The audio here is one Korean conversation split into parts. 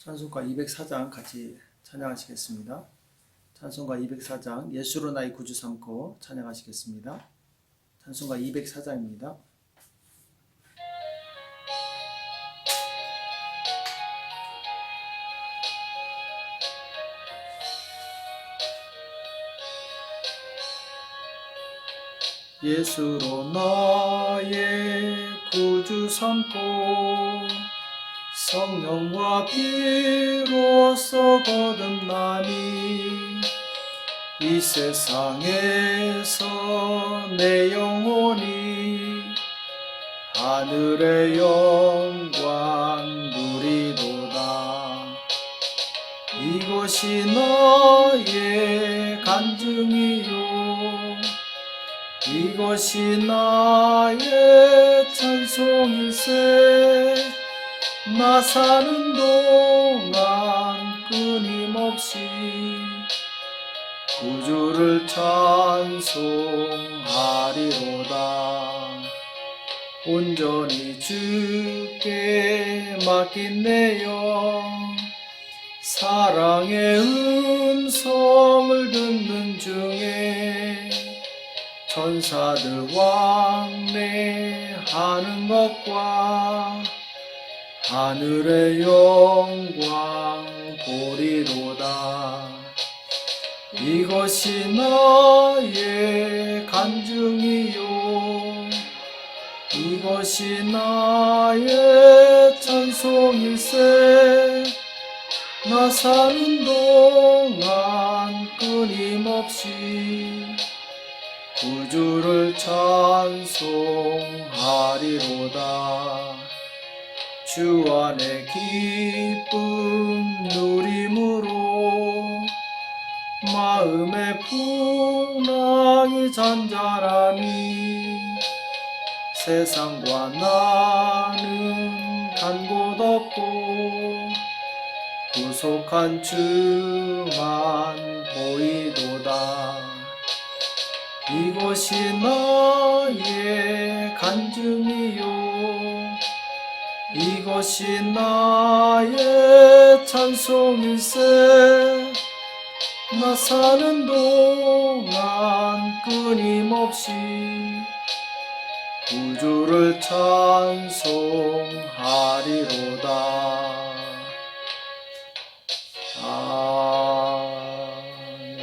찬송가 204장 같이 찬양하시겠습니다. 찬송가 204장 예수로 나의 구주 삼고 찬양하시겠습니다. 찬송가 204장입니다. 예수로 나의 구주 삼고 성령과 피로써 거듭나니 이 세상에서 내 영혼이 하늘의 영광 누리도다. 이것이 나의 간증이요 이것이 나의 찬송일세. 나 사는 동안 끊임없이 구주를 찬송하리로다. 온전히 주께 맡긴 내 영 사랑의 음성을 듣는 중에 천사들 왕래하는 것과 하늘의 영광 보리로다. 이것이 나의 간증이요 이것이 나의 찬송일세. 나 사는 동안 끊임없이 구주를 찬송하리로다. 주 안에 기쁨 누림으로 마음의 풍랑이 잔잔하니 세상과 나는 간 곳 없고 구속한 주만 보이도다. 이것이 나의 간증이요 이것이 나의 찬송일세. 나 사는 동안 끊임없이 구주를 찬송하리로다. 아멘.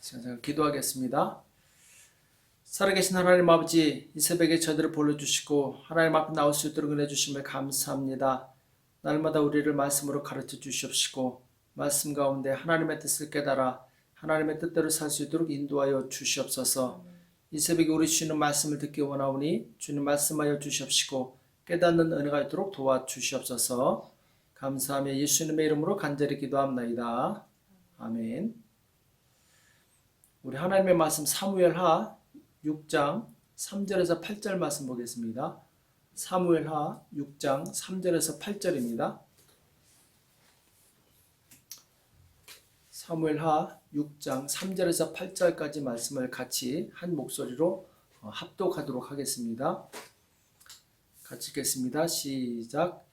제가 기도하겠습니다. 살아계신 하나님 아버지, 이 새벽에 저희들을 불러주시고 하나님 앞에 나올 수 있도록 은혜 주심을 감사합니다. 날마다 우리를 말씀으로 가르쳐 주시옵시고 말씀 가운데 하나님의 뜻을 깨달아 하나님의 뜻대로 살 수 있도록 인도하여 주시옵소서. 이 새벽에 우리 주시는 말씀을 듣기 원하오니 주님 말씀하여 주시옵시고 깨닫는 은혜가 있도록 도와주시옵소서. 감사하며 예수님의 이름으로 간절히 기도합나이다. 아멘. 우리 하나님의 말씀 사무엘하 6장 3절에서 8절 말씀 보겠습니다. 사무엘하 6장 3절에서 8절입니다. 사무엘하 6장 3절에서 8절까지 말씀을 같이 한 목소리로 합독하도록 하겠습니다. 같이 읽겠습니다. 시작.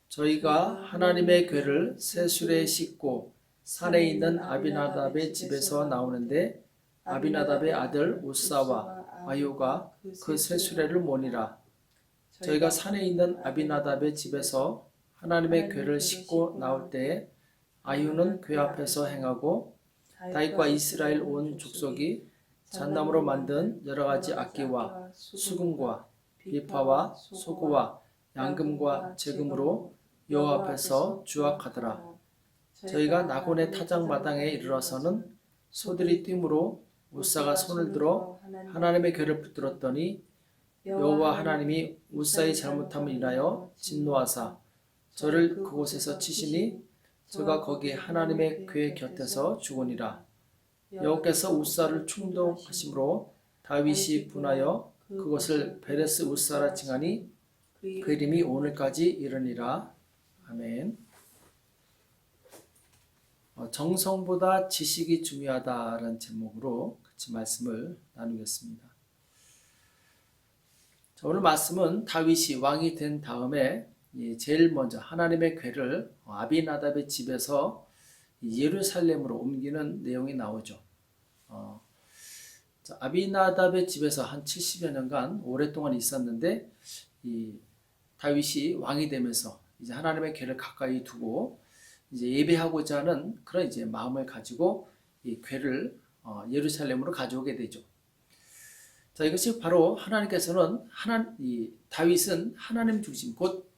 저희가 하나님의 궤를 새 수레에 싣고 산에 있는 아비나답의 집에서 나오는데 아비나답의 아들 우사와 아요가 그 새 수레를 모니라. 저희가 산에 있는 아비나답의 집에서 하나님의 궤를 싣고 나올 때에 아유는 궤 앞에서 행하고 다윗과 이스라엘 온 족속이 잣나무로 만든 여러 가지 악기와 수금과 비파와 소구와 양금과 제금으로 여호와 앞에서 주악하더라. 저희가 나곤의 타작마당에 이르러서는 소들이 뛰므로 우사가 손을 들어 하나님의 궤를 붙들었더니 여호와 하나님이 우사의 잘못함을 인하여 진노하사 저를 그곳에서 치시니 저가 거기 하나님의 궤 곁에서 죽으니라. 여호께서 우사를 충동하심으로 다윗이 분하여 그것을 베레스 우사라 칭하니 그 이름이 오늘까지 이르니라. 아멘. 정성보다 지식이 중요하다라는 제목으로 같이 말씀을 나누겠습니다. 자, 오늘 말씀은 다윗이 왕이 된 다음에 제일 먼저 하나님의 궤를 아비나답의 집에서 예루살렘으로 옮기는 내용이 나오죠. 자, 아비나답의 집에서 한 70여 년간 오랫동안 있었는데 이 다윗이 왕이 되면서 이제 하나님의 궤를 가까이 두고 이제 예배하고자 하는 그런 이제 마음을 가지고 이 궤를 예루살렘으로 가져오게 되죠. 자, 이것이 바로 하나님께서는 다윗은 하나님 중심, 곧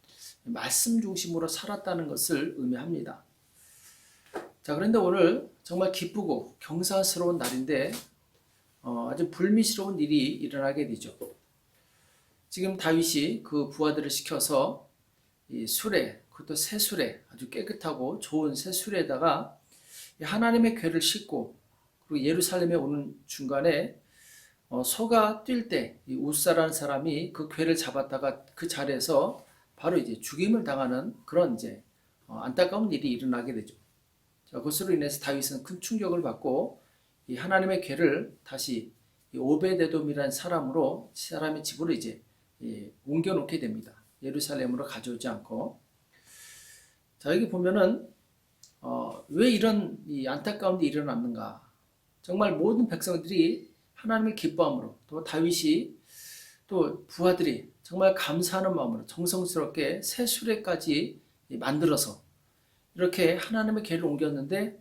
말씀 중심으로 살았다는 것을 의미합니다. 자, 그런데 오늘 정말 기쁘고 경사스러운 날인데 아주 불미스러운 일이 일어나게 되죠. 지금 다윗이 그 부하들을 시켜서 이 수레, 그것도 새 수레, 아주 깨끗하고 좋은 새 수레에다가 하나님의 궤를 싣고 그리고 예루살렘에 오는 중간에 소가 뛸 때 이 우사라는 사람이 그 궤를 잡았다가 그 자리에서 바로 이제 죽임을 당하는 그런 이제 안타까운 일이 일어나게 되죠. 자, 그것으로 인해서 다윗은 큰 충격을 받고 이 하나님의 궤를 다시 이 오베데돔이라는 사람의 집으로 이제 옮겨 놓게 됩니다. 예루살렘으로 가져오지 않고. 자, 여기 보면은 왜 이런 이 안타까운 일이 일어났는가? 정말 모든 백성들이 하나님을 기뻐함으로 또 다윗이 또 부하들이 정말 감사하는 마음으로 정성스럽게 새 수레까지 만들어서 이렇게 하나님의 궤를 옮겼는데,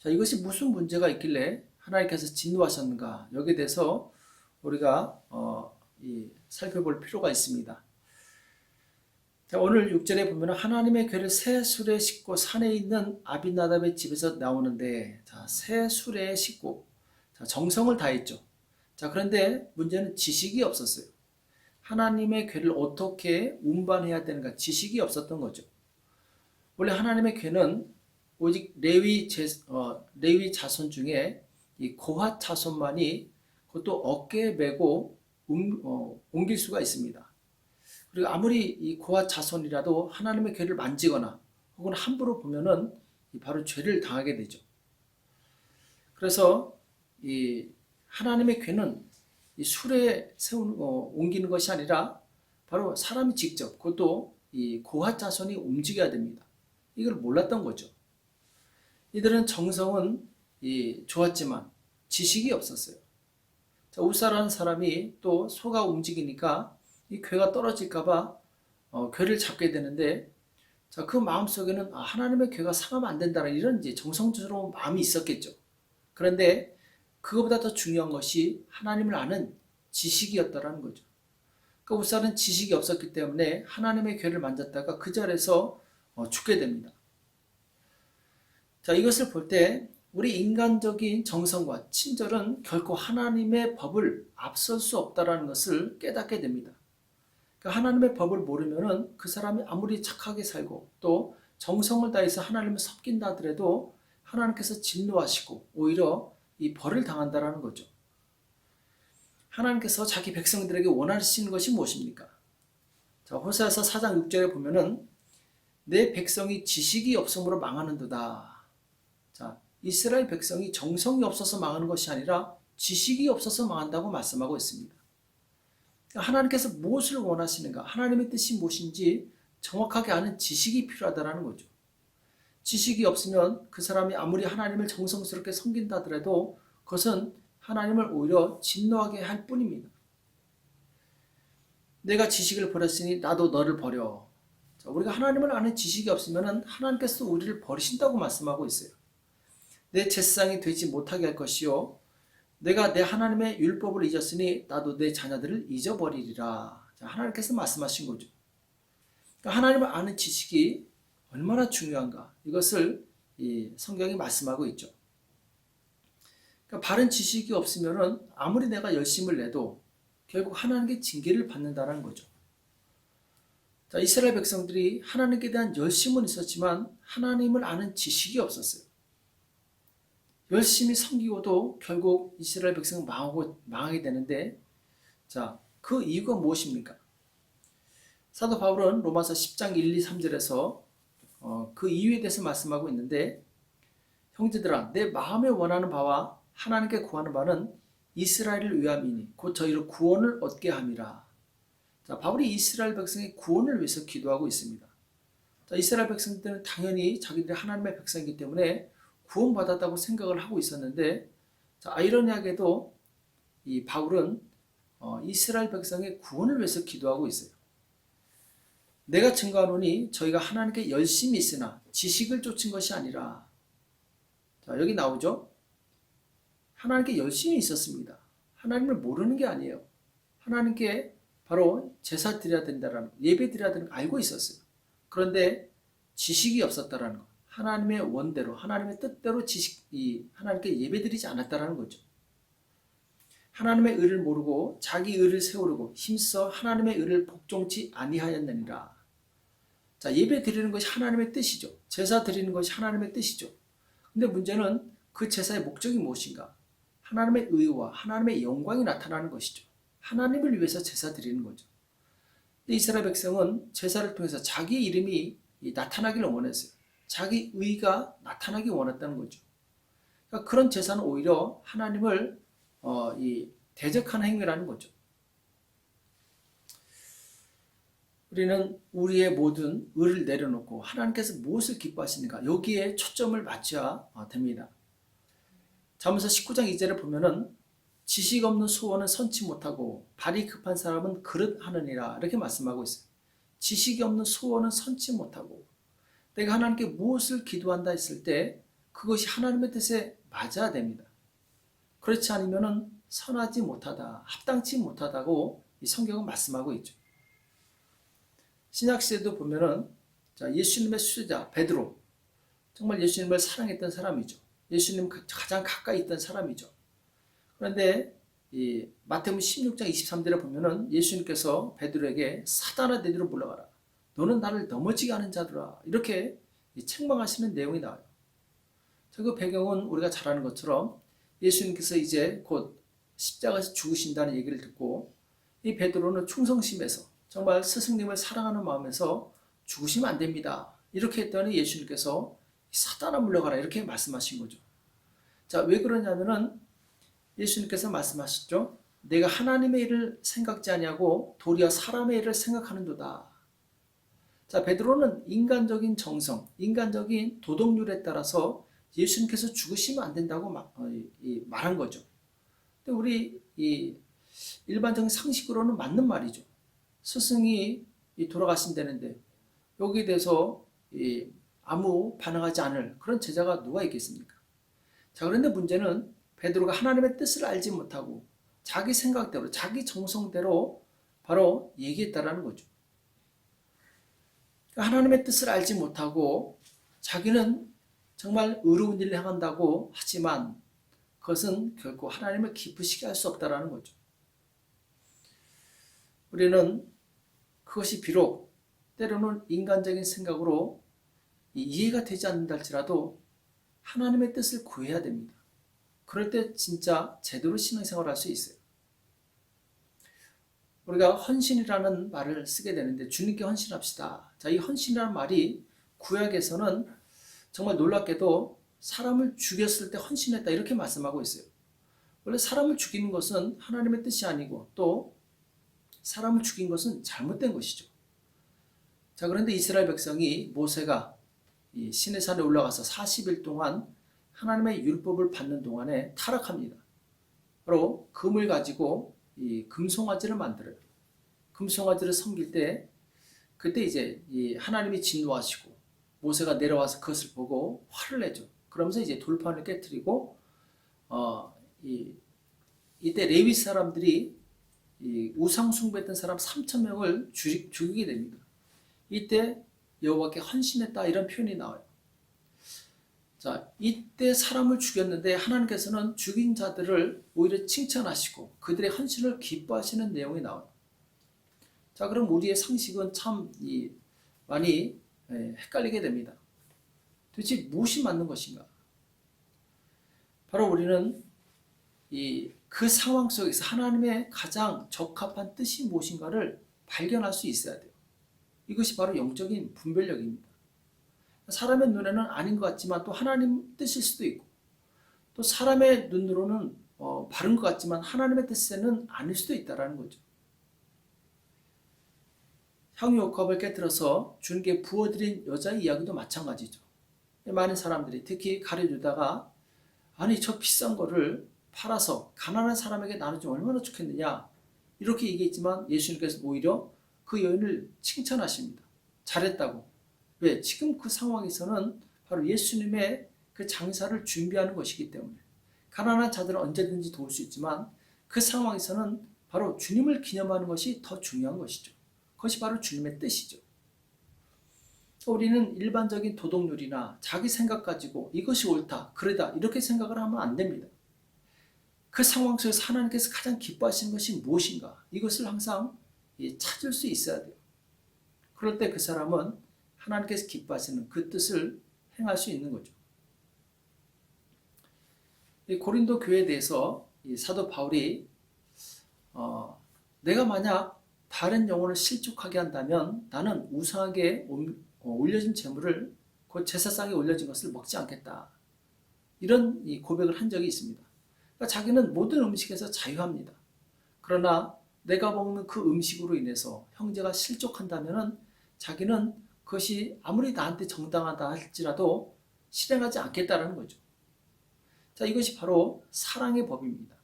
자, 이것이 무슨 문제가 있길래 하나님께서 진노하셨는가? 여기에 대해서 우리가 살펴볼 필요가 있습니다. 자, 오늘 6절에 보면 하나님의 궤를 새 수레에 싣고 산에 있는 아비나답의 집에서 나오는데, 자, 새 수레에 싣고 자, 정성을 다했죠. 자, 그런데 문제는 지식이 없었어요. 하나님의 궤를 어떻게 운반해야 되는가 지식이 없었던 거죠. 원래 하나님의 궤는 오직 레위 자손 중에 이 고핫 자손만이 그것도 어깨에 메고 옮길 수가 있습니다. 그리고 아무리 이 고핫 자손이라도 하나님의 궤를 만지거나 혹은 함부로 보면은 바로 죄를 당하게 되죠. 그래서 이 하나님의 궤는 이 수레에 옮기는 것이 아니라 바로 사람이 직접, 그것도 이 고핫 자손이 움직여야 됩니다. 이걸 몰랐던 거죠. 이들은 정성은 좋았지만 지식이 없었어요. 자, 우사라는 사람이 또 소가 움직이니까 이 궤가 떨어질까봐 궤를 잡게 되는데, 자, 그 마음속에는 하나님의 궤가 상하면 안 된다는 이런 이제 정성스러운 마음이 있었겠죠. 그런데 그것보다 더 중요한 것이 하나님을 아는 지식이었다라는 거죠. 그러니까 우사는 지식이 없었기 때문에 하나님의 궤를 만졌다가 그 자리에서 죽게 됩니다. 자, 이것을 볼 때 우리 인간적인 정성과 친절은 결코 하나님의 법을 앞설 수 없다는 것을 깨닫게 됩니다. 그러니까 하나님의 법을 모르면은 그 사람이 아무리 착하게 살고 또 정성을 다해서 하나님을 섬긴다 하더라도 하나님께서 진노하시고 오히려 이 벌을 당한다라는 거죠. 하나님께서 자기 백성들에게 원하시는 것이 무엇입니까? 자, 호세아서 4장 6절에 보면은 내 백성이 지식이 없음으로 망하는도다. 자, 이스라엘 백성이 정성이 없어서 망하는 것이 아니라 지식이 없어서 망한다고 말씀하고 있습니다. 하나님께서 무엇을 원하시는가? 하나님의 뜻이 무엇인지 정확하게 아는 지식이 필요하다는 거죠. 지식이 없으면 그 사람이 아무리 하나님을 정성스럽게 섬긴다 하더라도 그것은 하나님을 오히려 진노하게 할 뿐입니다. 내가 지식을 버렸으니 나도 너를 버려. 자, 우리가 하나님을 아는 지식이 없으면 하나님께서 우리를 버리신다고 말씀하고 있어요. 내 제사장이 되지 못하게 할 것이요 내가 내 하나님의 율법을 잊었으니 나도 내 자녀들을 잊어버리리라. 자, 하나님께서 말씀하신 거죠. 그러니까 하나님을 아는 지식이 얼마나 중요한가 이것을 이 성경이 말씀하고 있죠. 그러니까 바른 지식이 없으면 아무리 내가 열심을 내도 결국 하나님께 징계를 받는다는 거죠. 자, 이스라엘 백성들이 하나님께 대한 열심은 있었지만 하나님을 아는 지식이 없었어요. 열심히 섬기고도 결국 이스라엘 백성은 망하게 되는데, 자, 그 이유가 무엇입니까? 사도 바울은 로마서 10장 1, 2, 3절에서 그 이유에 대해서 말씀하고 있는데, 형제들아 내 마음에 원하는 바와 하나님께 구하는 바는 이스라엘을 위함이니 곧 저희로 구원을 얻게 함이라. 자, 바울이 이스라엘 백성의 구원을 위해서 기도하고 있습니다. 자, 이스라엘 백성들은 당연히 자기들이 하나님의 백성이기 때문에 구원받았다고 생각을 하고 있었는데, 자, 아이러니하게도 이 바울은 이스라엘 백성의 구원을 위해서 기도하고 있어요. 내가 증거하노니 저희가 하나님께 열심히 있으나 지식을 쫓은 것이 아니라, 자, 여기 나오죠. 하나님께 열심히 있었습니다. 하나님을 모르는 게 아니에요. 하나님께 바로 제사 드려야 된다라는 거, 예배 드려야 되는 거 알고 있었어요. 그런데 지식이 없었다라는 거, 하나님의 원대로, 하나님의 뜻대로 하나님께 예배 드리지 않았다라는 거죠. 하나님의 의를 모르고 자기 의를 세우려고 힘써 하나님의 의를 복종치 아니하였느니라. 자, 예배 드리는 것이 하나님의 뜻이죠. 제사 드리는 것이 하나님의 뜻이죠. 근데 문제는 그 제사의 목적이 무엇인가? 하나님의 의와 하나님의 영광이 나타나는 것이죠. 하나님을 위해서 제사 드리는 거죠. 근데 이스라엘 백성은 제사를 통해서 자기 이름이 나타나기를 원했어요. 자기 의가 나타나기 원했다는 거죠. 그러니까 그런 제사는 오히려 하나님을 대적하는 행위라는 거죠. 우리는 우리의 모든 의를 내려놓고 하나님께서 무엇을 기뻐하시는가, 여기에 초점을 맞춰야 됩니다. 잠언서 19장 2절을 보면은 지식 없는 소원은 선치 못하고 발이 급한 사람은 그릇하느니라, 이렇게 말씀하고 있어요. 지식이 없는 소원은 선치 못하고, 내가 하나님께 무엇을 기도한다 했을 때 그것이 하나님의 뜻에 맞아야 됩니다. 그렇지 않으면 선하지 못하다, 합당치 못하다고 이 성경은 말씀하고 있죠. 신약시대도 보면은, 자, 예수님의 수제자 베드로, 정말 예수님을 사랑했던 사람이죠. 예수님 가장 가까이 있던 사람이죠. 그런데 이 마태복음 16장 23절에 보면은 예수님께서 베드로에게 사단아 내 뒤로 물러가라, 너는 나를 넘어지게 하는 자들아, 이렇게 책망하시는 내용이 나와요. 그 배경은 우리가 잘 아는 것처럼 예수님께서 이제 곧 십자가에서 죽으신다는 얘기를 듣고, 이 베드로는 충성심에서 정말 스승님을 사랑하는 마음에서 죽으시면 안 됩니다, 이렇게 했더니 예수님께서 사단아 물러가라, 이렇게 말씀하신 거죠. 자, 왜 그러냐면은 예수님께서 말씀하셨죠. 내가 하나님의 일을 생각지 아니하고 도리어 사람의 일을 생각하는도다. 자, 베드로는 인간적인 정성, 인간적인 도덕률에 따라서 예수님께서 죽으시면 안 된다고 말한 거죠. 근데 우리 일반적인 상식으로는 맞는 말이죠. 스승이 돌아가신다는데 여기에 대해서 아무 반응하지 않을 그런 제자가 누가 있겠습니까? 자, 그런데 문제는 베드로가 하나님의 뜻을 알지 못하고 자기 생각대로, 자기 정성대로 바로 얘기했다라는 거죠. 하나님의 뜻을 알지 못하고 자기는 정말 의로운 일을 행한다고 하지만 그것은 결코 하나님을 기쁘시게 할 수 없다라는 거죠. 우리는 그것이 비록 때로는 인간적인 생각으로 이해가 되지 않는다 할지라도 하나님의 뜻을 구해야 됩니다. 그럴 때 진짜 제대로 신앙생활을 할 수 있어요. 우리가 헌신이라는 말을 쓰게 되는데, 주님께 헌신합시다. 자, 이 헌신이라는 말이 구약에서는 정말 놀랍게도 사람을 죽였을 때 헌신했다, 이렇게 말씀하고 있어요. 원래 사람을 죽이는 것은 하나님의 뜻이 아니고 또 사람을 죽인 것은 잘못된 것이죠. 자, 그런데 이스라엘 백성이 모세가 이 시내산에 올라가서 40일 동안 하나님의 율법을 받는 동안에 타락합니다. 바로 금을 가지고 이 금송아지를 만들어요. 금송아지를 섬길 때 그때 이제 이 하나님이 진노하시고 모세가 내려와서 그것을 보고 화를 내죠. 그러면서 이제 돌판을 깨뜨리고 이때 레위 사람들이 이 우상 숭배했던 사람 3,000명을 죽이게 됩니다. 이때 여호와께 헌신했다, 이런 표현이 나와요. 자, 이때 사람을 죽였는데 하나님께서는 죽인 자들을 오히려 칭찬하시고 그들의 헌신을 기뻐하시는 내용이 나와요. 자, 그럼 우리의 상식은 참 많이 헷갈리게 됩니다. 도대체 무엇이 맞는 것인가? 바로 우리는 그 상황 속에서 하나님의 가장 적합한 뜻이 무엇인가를 발견할 수 있어야 돼요. 이것이 바로 영적인 분별력입니다. 사람의 눈에는 아닌 것 같지만 또 하나님 뜻일 수도 있고, 또 사람의 눈으로는 바른 것 같지만 하나님의 뜻에는 아닐 수도 있다는 거죠. 향유옥합을 깨뜨려서 주님께 부어드린 여자의 이야기도 마찬가지죠. 많은 사람들이 특히 가려주다가 아니 저 비싼 거를 팔아서 가난한 사람에게 나눠주면 얼마나 좋겠느냐 이렇게 얘기했지만 예수님께서 오히려 그 여인을 칭찬하십니다. 잘했다고. 왜? 지금 그 상황에서는 바로 예수님의 그 장사를 준비하는 것이기 때문에 가난한 자들은 언제든지 도울 수 있지만 그 상황에서는 바로 주님을 기념하는 것이 더 중요한 것이죠. 그것이 바로 주님의 뜻이죠. 우리는 일반적인 도덕률이나 자기 생각 가지고 이것이 옳다, 그러다 이렇게 생각을 하면 안 됩니다. 그 상황 속에서 하나님께서 가장 기뻐하시는 것이 무엇인가? 이것을 항상 찾을 수 있어야 돼요. 그럴 때 그 사람은 하나님께서 기뻐하시는 그 뜻을 행할 수 있는 거죠. 이 고린도 교회에 대해서 이 사도 바울이 내가 만약 다른 영혼을 실족하게 한다면 나는 우상에게 올려진 제물을 그 제사상에 올려진 것을 먹지 않겠다. 이런 이 고백을 한 적이 있습니다. 그러니까 자기는 모든 음식에서 자유합니다. 그러나 내가 먹는 그 음식으로 인해서 형제가 실족한다면 자기는 그것이 아무리 나한테 정당하다 할지라도 실행하지 않겠다라는 거죠. 자, 이것이 바로 사랑의 법입니다.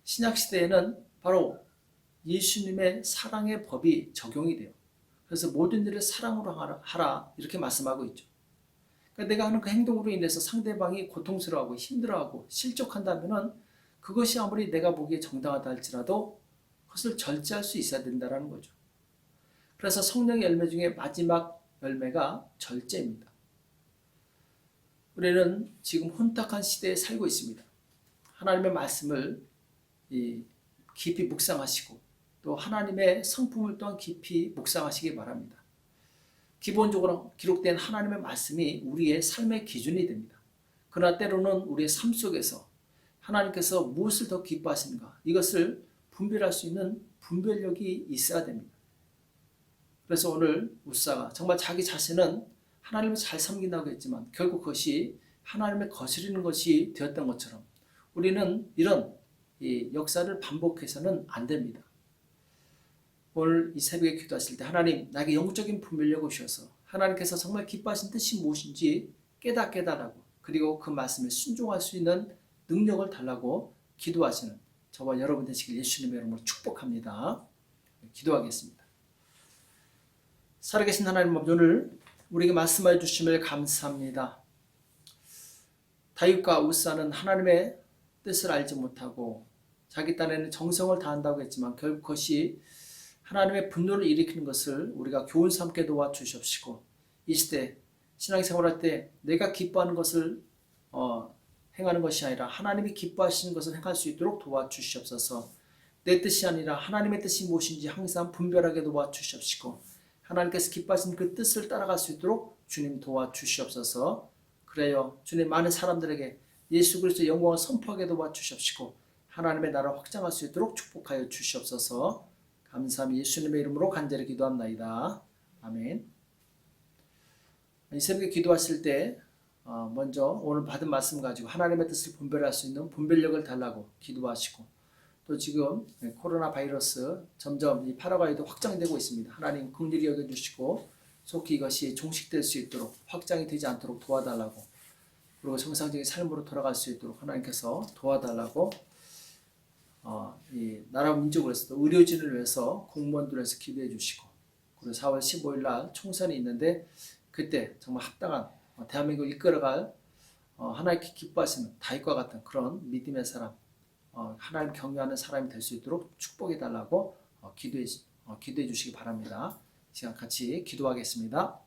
신약시대에는 바로 예수님의 사랑의 법이 적용이 돼요. 그래서 모든 일을 사랑으로 하라 이렇게 말씀하고 있죠. 그러니까 내가 하는 그 행동으로 인해서 상대방이 고통스러워하고 힘들어하고 실족한다면 그것이 아무리 내가 보기에 정당하다 할지라도 그것을 절제할 수 있어야 된다는 거죠. 그래서 성령의 열매 중에 마지막 열매가 절제입니다. 우리는 지금 혼탁한 시대에 살고 있습니다. 하나님의 말씀을 깊이 묵상하시고 또 하나님의 성품을 또한 깊이 묵상하시기 바랍니다. 기본적으로 기록된 하나님의 말씀이 우리의 삶의 기준이 됩니다. 그러나 때로는 우리의 삶 속에서 하나님께서 무엇을 더 기뻐하시는가 이것을 분별할 수 있는 분별력이 있어야 됩니다. 그래서 오늘 우사가 정말 자기 자신은 하나님을 잘 섬긴다고 했지만 결국 그것이 하나님을 거스르는 것이 되었던 것처럼 우리는 이런 역사를 반복해서는 안 됩니다. 오늘 이 새벽에 기도하실 때 하나님 나에게 영적인 분별력을 주셔서 하나님께서 정말 기뻐하신 뜻이 무엇인지 깨달라고 그리고 그 말씀에 순종할 수 있는 능력을 달라고 기도하시는 저와 여러분 되시길 예수님의 이름으로 축복합니다. 기도하겠습니다. 살아계신 하나님 오늘 우리에게 말씀해 주심을 감사합니다. 다윗과 우사는 하나님의 뜻을 알지 못하고 자기 딴에는 정성을 다한다고 했지만 결국 그것이 하나님의 분노를 일으키는 것을 우리가 교훈 삼게 도와주시옵시고 이 시대 신앙생활할 때 내가 기뻐하는 것을 행하는 것이 아니라 하나님이 기뻐하시는 것을 행할 수 있도록 도와주시옵소서. 내 뜻이 아니라 하나님의 뜻이 무엇인지 항상 분별하게 도와주시옵시고 하나님께서 기뻐하시는 그 뜻을 따라갈 수 있도록 주님 도와주시옵소서. 그래요 주님 많은 사람들에게 예수 그리스도의 영광을 선포하게 도와주시옵시고 하나님의 나라를 확장할 수 있도록 축복하여 주시옵소서. 감사함이 예수님의 이름으로 간절히 기도합나이다. 아멘. 이 새벽에 기도하실 때 먼저 오늘 받은 말씀 가지고 하나님의 뜻을 분별할 수 있는 분별력을 달라고 기도하시고 또 지금 코로나 바이러스 점점 이 파라과이도 확장되고 있습니다. 하나님 긍휼히 여겨주시고 속히 이것이 종식될 수 있도록 확장이 되지 않도록 도와달라고 그리고 정상적인 삶으로 돌아갈 수 있도록 하나님께서 도와달라고 이 나라 민족을 위해서 또 의료진을 위해서 공무원들을 위해서 기도해 주시고 그리고 4월 15일 날 총선이 있는데 그때 정말 합당한 대한민국을 이끌어갈 하나님께 기뻐하시는 다윗과 같은 그런 믿음의 사람 하나님 경외하는 사람이 될 수 있도록 축복해 달라고 기도해 주시기 바랍니다. 시간 같이 기도하겠습니다.